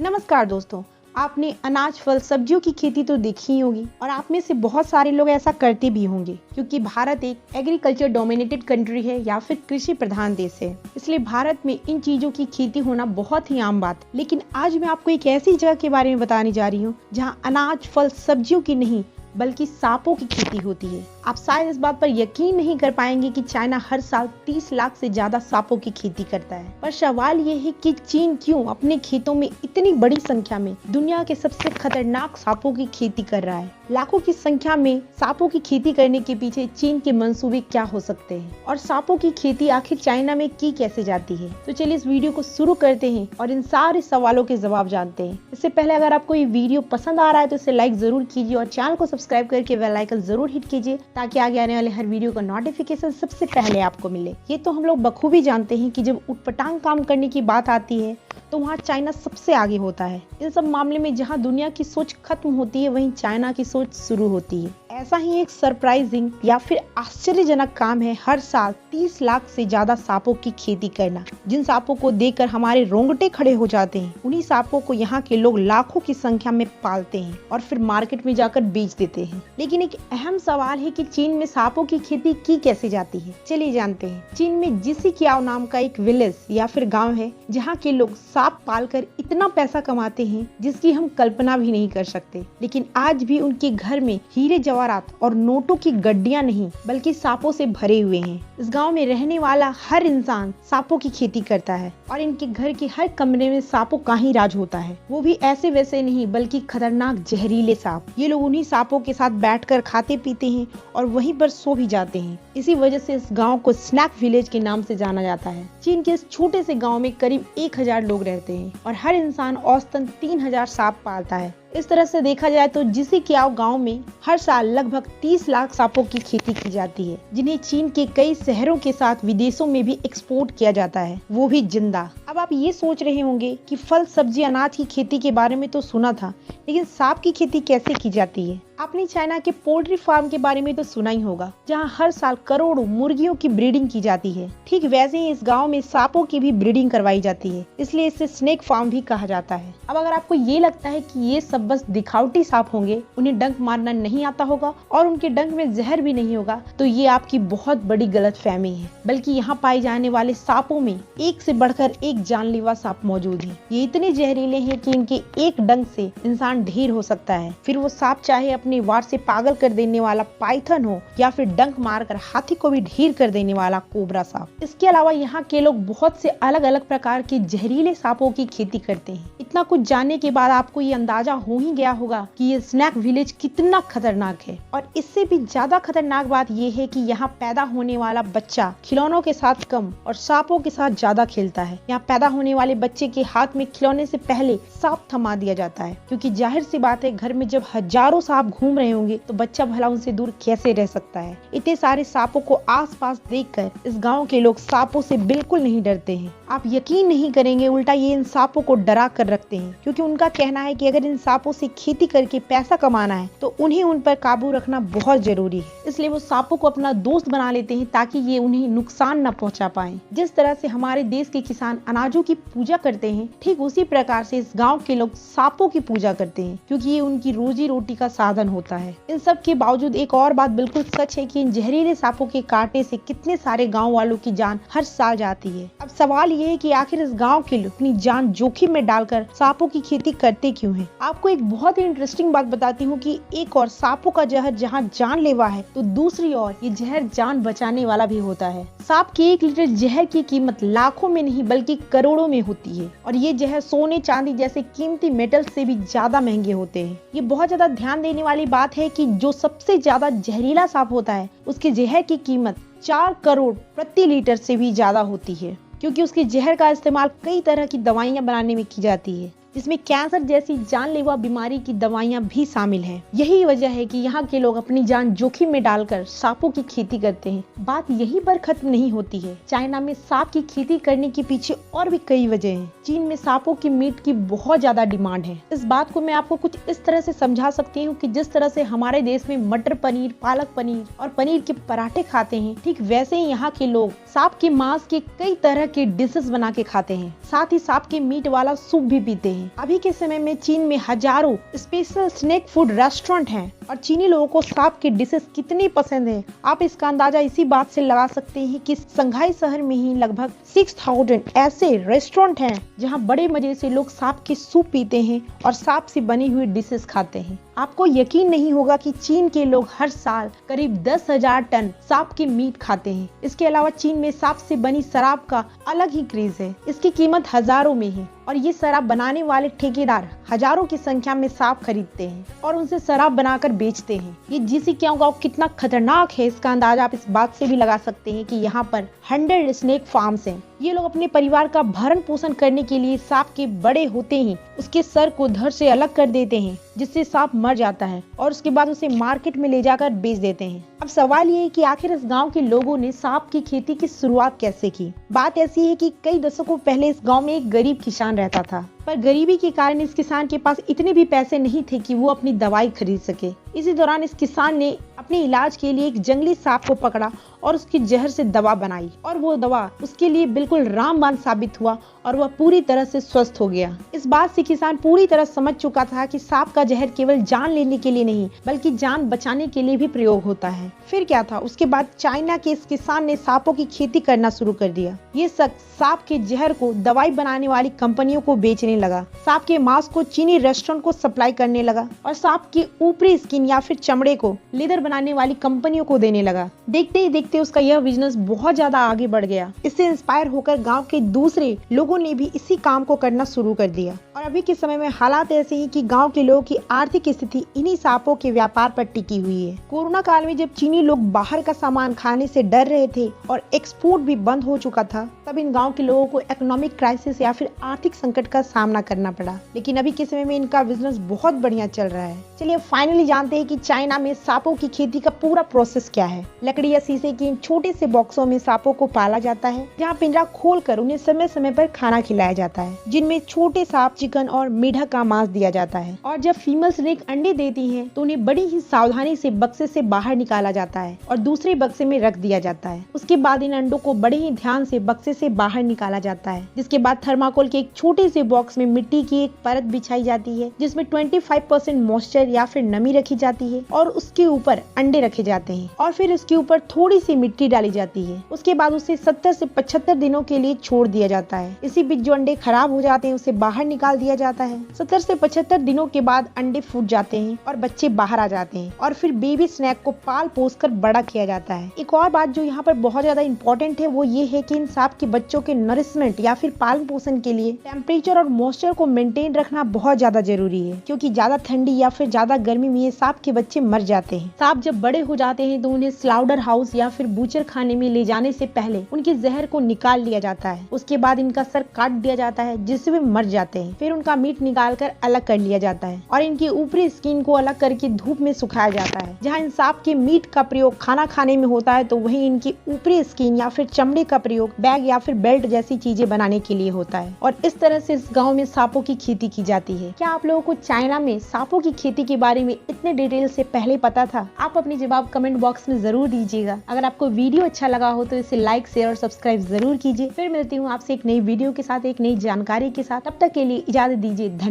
नमस्कार दोस्तों, आपने अनाज फल सब्जियों की खेती तो देखी ही होगी और आप में से बहुत सारे लोग ऐसा करते भी होंगे क्योंकि भारत एक एग्रीकल्चर डोमिनेटेड कंट्री है या फिर कृषि प्रधान देश है। इसलिए भारत में इन चीजों की खेती होना बहुत ही आम बात। लेकिन आज मैं आपको एक ऐसी जगह के बारे में बताने जा रही हूँ जहाँ अनाज फल सब्जियों की नहीं बल्कि सांपों की खेती होती है। आप शायद इस बात पर यकीन नहीं कर पाएंगे कि चाइना हर साल 30 लाख से ज्यादा सांपों की खेती करता है। पर सवाल ये है कि चीन क्यों अपने खेतों में इतनी बड़ी संख्या में दुनिया के सबसे खतरनाक सांपों की खेती कर रहा है। लाखों की संख्या में सांपों की खेती करने के पीछे चीन के मंसूबे क्या हो सकते हैं और सांपों की खेती आखिर चाइना में की कैसे जाती है। तो चलिए इस वीडियो को शुरू करते हैं और इन सारे सवालों के जवाब जानते हैं। इससे पहले अगर आपको ये वीडियो पसंद आ रहा है तो इसे लाइक जरूर कीजिए और चैनल को सब्सक्राइब करके बेल आइकन जरूर हिट कीजिए ताकि आगे आने वाले हर वीडियो का नोटिफिकेशन सबसे पहले आपको मिले। ये तो हम लोग बखूबी जानते हैं कि जब उटपटांग काम करने की बात आती है तो वहाँ चाइना सबसे आगे होता है। इन सब मामले में जहाँ दुनिया की सोच खत्म होती है वहीं चाइना की सोच शुरू होती है। ऐसा ही एक सरप्राइजिंग या फिर आश्चर्यजनक काम है हर साल 30 लाख से ज्यादा सांपों की खेती करना। जिन सांपों को देखकर हमारे रोंगटे खड़े हो जाते हैं, उन्हीं सांपों को यहाँ के लोग लाखों की संख्या में पालते हैं और फिर मार्केट में जाकर बेच देते हैं। लेकिन एक अहम सवाल है कि चीन में सांपों की खेती की कैसे जाती है। चलिए जानते हैं। चीन में जिसिक्याओ नाम का एक विलेज या फिर गाँव है जहाँ के लोग सांप पालकर इतना पैसा कमाते हैं जिसकी हम कल्पना भी नहीं कर सकते। लेकिन आज भी उनके घर में हीरे जवाहरात और नोटों की गड्डियां नहीं बल्कि सांपों से भरे हुए हैं। इस गांव में रहने वाला हर इंसान सांपों की खेती करता है और इनके घर के हर कमरे में सांपों का ही राज होता है। वो भी ऐसे वैसे नहीं बल्कि खतरनाक जहरीले सांप। ये लोग उन्हीं सांपों के साथ बैठकर खाते पीते हैं और वहीं पर सो भी जाते हैं। इसी वजह से इस गाँव को स्नैक विलेज के नाम से जाना जाता है। चीन के इस छोटे से गाँव में करीब 1000 लोग रहते हैं और हर इंसान औसतन 3000 सांप पालता है। इस तरह से देखा जाए तो जिसिक्याओ गांव में हर साल लगभग 30 लाख सांपों की खेती की जाती है जिन्हें चीन के कई शहरों के साथ विदेशों में भी एक्सपोर्ट किया जाता है, वो भी जिंदा। अब आप ये सोच रहे होंगे कि फल सब्जी अनाज की खेती के बारे में तो सुना था, लेकिन सांप की खेती कैसे की जाती है। आपने चाइना के पोल्ट्री फार्म के बारे में तो सुना ही होगा जहां हर साल करोड़ों मुर्गियों की ब्रीडिंग की जाती है। ठीक वैसे ही इस गांव में सांपों की भी ब्रीडिंग करवाई जाती है, इसलिए इसे स्नेक फार्म भी कहा जाता है। अब अगर आपको ये लगता है कि ये सब बस दिखावटी सांप होंगे, उन्हें डंक मारना नहीं आता होगा और उनके डंक में जहर भी नहीं होगा, तो ये आपकी बहुत बड़ी गलतफहमी है। बल्कि यहाँ पाए जाने वाले सांपों में एक से बढ़कर एक जानलेवा सांप मौजूद है। ये इतने जहरीले हैं कि इनके एक डंक से इंसान ढेर हो सकता है। फिर वो सांप चाहे अपने वार से पागल कर देने वाला पाइथन हो या फिर डंक मारकर हाथी को भी ढेर कर देने वाला कोबरा सांप। इसके अलावा यहाँ के लोग बहुत से अलग अलग प्रकार के जहरीले सांपों की खेती करते हैं। इतना कुछ जानने के बाद आपको ये अंदाजा हो ही गया होगा कि ये स्नैक विलेज कितना खतरनाक है। और इससे भी ज्यादा खतरनाक बात ये है कि यहाँ पैदा होने वाला बच्चा खिलौनों के साथ कम और सांपों के साथ ज्यादा खेलता है। यहाँ पैदा होने वाले बच्चे के हाथ में खिलौने से पहले सांप थमा दिया जाता है, क्योंकि जाहिर सी बात है घर में जब हजारों सांप घूम रहे होंगे तो बच्चा भला उनसे दूर कैसे रह सकता है। इतने सारे सांपों को आसपास देखकर इस गांव के लोग सांपों से बिल्कुल नहीं डरते हैं। आप यकीन नहीं करेंगे, उल्टा ये इन सांपों को डरा कर रखते हैं, क्योंकि उनका कहना है कि अगर इन सांपों से खेती करके पैसा कमाना है तो उन्हें उन पर काबू रखना बहुत जरूरी है। इसलिए वो सांपों को अपना दोस्त बना लेते हैं ताकि ये उन्हें नुकसान न पहुंचा पाए। जिस तरह से हमारे देश के किसान अनाजों की पूजा करते हैं, ठीक उसी प्रकार से इस गाँव के लोग सांपों की पूजा करते हैं, क्योंकि ये उनकी रोजी रोटी का साधन होता है। इन सब के बावजूद एक और बात बिल्कुल सच है कि इन जहरीले सांपों के काटने से कितने सारे गांव वालों की जान हर साल जाती है। अब सवाल ये है कि आखिर इस गांव के लोग अपनी जान जोखिम में डालकर सांपों की खेती करते क्यों हैं? आपको एक बहुत ही इंटरेस्टिंग बात बताती हूँ कि एक और सांपों का जहर जहाँ जानलेवा है तो दूसरी ओर ये जहर जान बचाने वाला भी होता है। सांप के 1 लीटर जहर की कीमत लाखों में नहीं बल्कि करोड़ों में होती है और ये जहर सोने चांदी जैसे कीमती मेटल से भी ज्यादा महंगे होते हैं। ये बहुत ज्यादा ध्यान देने वाली बात है कि जो सबसे ज्यादा जहरीला सांप होता है उसके जहर की कीमत 4 करोड़ प्रति लीटर से भी ज्यादा होती है, क्योंकि उसके जहर का इस्तेमाल कई तरह की दवाइयां बनाने में की जाती है, जिसमें कैंसर जैसी जानलेवा बीमारी की दवाइयां भी शामिल हैं। यही वजह है कि यहाँ के लोग अपनी जान जोखिम में डालकर सांपों की खेती करते हैं। बात यहीं पर खत्म नहीं होती है। चाइना में सांप की खेती करने के पीछे और भी कई वजह हैं। चीन में सांपों की मीट की बहुत ज्यादा डिमांड है। इस बात को मैं आपको कुछ इस तरह से समझा सकती हूँ कि जिस तरह से हमारे देश में मटर पनीर, पालक पनीर और पनीर के पराठे खाते हैं, ठीक वैसे ही यहाँ के लोग सांप के मांस के कई तरह के डिशेस बना के खाते हैं। साथ ही सांप के मीट वाला सूप भी पीते हैं। हैं। अभी के समय में चीन में हजारों स्पेशल स्नैक फूड रेस्टोरेंट हैं और चीनी लोगों को सांप की डिशेस कितनी पसंद है, आप इसका अंदाजा इसी बात से लगा सकते हैं कि संघाई शहर में ही लगभग 6000 ऐसे रेस्टोरेंट हैं जहां बड़े मजे से लोग सांप के सूप पीते हैं और सांप से बनी हुई डिशेस खाते हैं। आपको यकीन नहीं होगा कि चीन के लोग हर साल करीब 10,000 टन सांप के मीट खाते हैं। इसके अलावा चीन में सांप से बनी शराब का अलग ही क्रेज है। इसकी कीमत हजारों में है और ये शराब बनाने वाले ठेकेदार हजारों की संख्या में सांप खरीदते हैं और उनसे शराब बनाकर बेचते हैं। ये जीसीक्याओं गांव कितना खतरनाक है, इसका अंदाजा आप इस बात से भी लगा सकते हैं कि यहाँ पर 100 स्नेक फार्म्स हैं। ये लोग अपने परिवार का भरण पोषण करने के लिए सांप के बड़े होते ही उसके सर को धड़ से अलग कर देते हैं, जिससे सांप मर जाता है और उसके बाद उसे मार्केट में ले जाकर बेच देते हैं। अब सवाल ये है कि आखिर इस गांव के लोगों ने सांप की खेती की शुरुआत कैसे की। बात ऐसी है कि कई दशकों पहले इस गांव में एक गरीब किसान रहता था, पर गरीबी के कारण इस किसान के पास इतने भी पैसे नहीं थे कि वो अपनी दवाई खरीद सके। इसी दौरान इस किसान ने अपने इलाज के लिए एक जंगली सांप को पकड़ा और उसकी जहर से दवा बनाई और वो दवा उसके लिए बिल्कुल रामबाण साबित हुआ और वह पूरी तरह से स्वस्थ हो गया। इस बात से किसान पूरी तरह समझ चुका था कि सांप का जहर केवल जान लेने के लिए नहीं बल्कि जान बचाने के लिए भी प्रयोग होता है। फिर क्या था, उसके बाद चाइना के इस किसान ने सांपों की खेती करना शुरू कर दिया। ये शख्स सांप के जहर को दवाई बनाने वाली कंपनियों को बेचने लगा, सांप के मांस को चीनी रेस्टोरेंट को सप्लाई करने लगा और सांप की ऊपरी स्किन या फिर चमड़े को लेदर बनाने वाली कंपनियों को देने लगा। देखते ही देखते उसका यह बिजनेस बहुत ज्यादा आगे बढ़ गया। इससे इंस्पायर होकर गांव के दूसरे लोगों ने भी इसी काम को करना शुरू कर दिया और अभी के समय में हालात ऐसे हैं कि गांव के लोगों की आर्थिक स्थिति इन्हीं सांपों के व्यापार पर टिकी हुई है। कोरोना काल में जब चीनी लोग बाहर का सामान खाने से डर रहे थे और एक्सपोर्ट भी बंद हो चुका था, तब इन गांव के लोगों को इकोनॉमिक क्राइसिस या फिर आर्थिक संकट का सामना करना पड़ा। लेकिन अभी के समय में इनका बिजनेस बहुत बढ़िया चल रहा है। चलिए फाइनली जानते हैं कि चाइना में सांपों की खेती का पूरा प्रोसेस क्या है। लकड़ी या शीशे के इन छोटे से बॉक्सों में सांपों को पाला जाता है, जहाँ पिंजरा खोलकर उन्हें समय समय पर खाना खिलाया जाता है, जिनमें छोटे सांप, चिकन और मेढक का मांस दिया जाता है। और जब फीमेल स्नेक अंडे देती हैं, तो उन्हें बड़ी ही सावधानी से बक्से से बाहर निकाला जाता है और दूसरे बक्से में रख दिया जाता है। उसके बाद इन अंडों को बड़े ही ध्यान से बक्से से बाहर निकाला जाता है, जिसके बाद थर्माकोल के एक छोटे से बॉक्स में मिट्टी की एक परत बिछाई जाती है, जिसमें 25% मॉइस्चर या फिर नमी रखी जाती है और उसके ऊपर अंडे रखे जाते हैं और फिर उसके ऊपर थोड़ी सी मिट्टी डाली जाती है। उसके बाद उसे 70 से 75 दिनों के लिए छोड़ दिया जाता है। इसी बीच जो अंडे खराब हो जाते हैं उसे बाहर निकाल दिया जाता है। 70 से 75 दिनों के बाद अंडे फूट जाते हैं और बच्चे बाहर आ जाते हैं और फिर बेबी स्नैक को पाल पोस कर बड़ा किया जाता है। एक और बात जो यहाँ पर बहुत ज्यादा इम्पोर्टेंट है वो ये है कि इन सांप के बच्चों के नरिशमेंट या फिर पालन पोषण के लिए टेम्परेचर और मॉइस्चर को मेंटेन रखना बहुत ज्यादा जरूरी है, क्योंकि ज्यादा ठंडी या फिर ज्यादा गर्मी में ये सांप के बच्चे मर जाते हैं। सांप जब बड़े हो जाते हैं तो उन्हें स्लाउडर हाउस या फिर बूचर खाने में ले जाने से पहले उनके जहर को निकाल लिया जाता है। उसके बाद इनका सर काट दिया जाता है, जिससे वे मर जाते हैं। फिर उनका मीट निकाल कर अलग कर लिया जाता है और इनकी ऊपरी स्किन को अलग करके धूप में सुखाया जाता है। जहाँ इन सांप के मीट का प्रयोग खाना खाने में होता है, तो वहीं इनकी ऊपरी स्किन या फिर चमड़े का प्रयोग बैग या फिर बेल्ट जैसी चीजें बनाने के लिए होता है। और इस तरह से इस गाँव में सांपों की खेती की जाती है। क्या आप लोगों को चाइना में सांपों की खेती के बारे में इतने डिटेल से पहले पता था? आप अपने जवाब कमेंट बॉक्स में जरूर दीजिएगा। अगर आपको वीडियो अच्छा लगा हो तो इसे लाइक, शेयर और सब्सक्राइब जरूर कीजिए। फिर मिलती हूँ आपसे एक नई वीडियो के साथ, एक नई जानकारी के साथ। तब तक के लिए इजाजत दीजिए। धन्यवाद।